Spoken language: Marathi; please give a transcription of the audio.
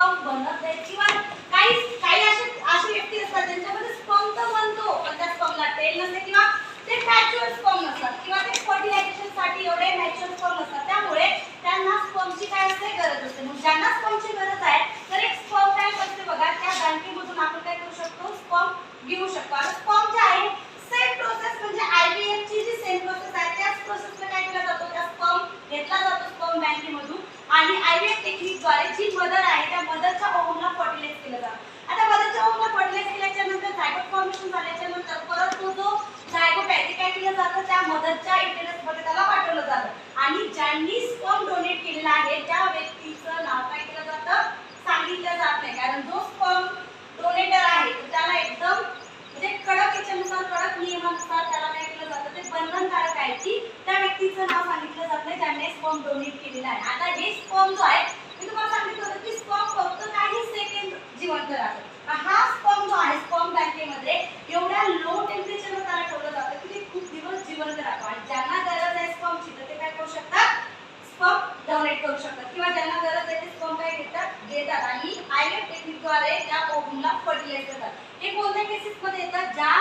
स्पर्म बनत नाही किंवा काही असे व्यक्ती असतात ज्यांच्यामध्ये स्पर्म तर बनतो पण त्या स्पर्मला टेल नसते किंवा ते मॅच्युअर स्पर्म नसतात किंवा ते फर्टिलायझेशन साठी एवढे मॅच्युअर स्पर्म नसतात, त्यामुळे त्यांना स्पर्मची काय असते गरज असते. मग ज्यांना स्पर्मची गरज आहे तर एक स्पर्म बँक असते बघा, त्या बँकेमधून आपण काय करू शकतो, स्पर्म घेऊ शकतो. आता स्पर्म जे आहे सेम प्रोसेस म्हणजे आयव्हीएफ ची जी सेम प्रोसेस आहे त्याच प्रोसेसला काय केला जातो, त्या स्पर्म घेतला जातो स्पर्म बँकेमधून आणि आयव्हीएफ टेक्निकद्वारे जी मदर आहे त्या मदरच्या ओव्हमला फर्टिलाइज केलं जातं. आता मदरच्या ओव्हमला फर्टिलाइज केल्याच्या नंतर झायगोट फॉर्मेशन झाल्याच्या नंतर परत तो जो झायगोट आहे ते काय केलं जातं, त्या मदरच्या युटेरस मध्ये त्याला पाठवलं जातं आणि ज्यांनी स्पर्म डोनेट केलेला आहे त्या व्यक्तीचं नाव काय केलं जातं, सांगितलं जात नाही. कारण जो स्पर्म डोनेटर आहे त्याला एकदम म्हणजे कडक याच्यानुसार कडक नियमानुसार त्याला काय केलं जातं, ते बंधनकारक आहे की त्या व्यक्तीचं नाव सांगितलं जात नाही ज्याने स्पर्म डोनेट केलेला आहे. आता हे स्पर्म जो आहे मी तुम्हाला सांगितलं होतं की स्पर्म फक्त काही सेकंड जिवंत राहतो. हा स्पर्म जो आहे स्पर्म बँकेमध्ये एवढ्या लो टेम्परेचरवर त्याला ठेवलं जातं की ते खूप दिवस जिवंत राहतो आणि ज्यांना गरज आहे स्पर्मची तर ते काय करू शकतात, स्पर्म डोनेट करू शकतात किंवा ज्यांना गरज आहे ते स्पर्म काय घेतात आणि आयव्हीएफ टेक्निकद्वारे त्या ओव्हमला फर्टिलाइज करतात. हे कोणत्या केसेसमध्ये येतात, ज्या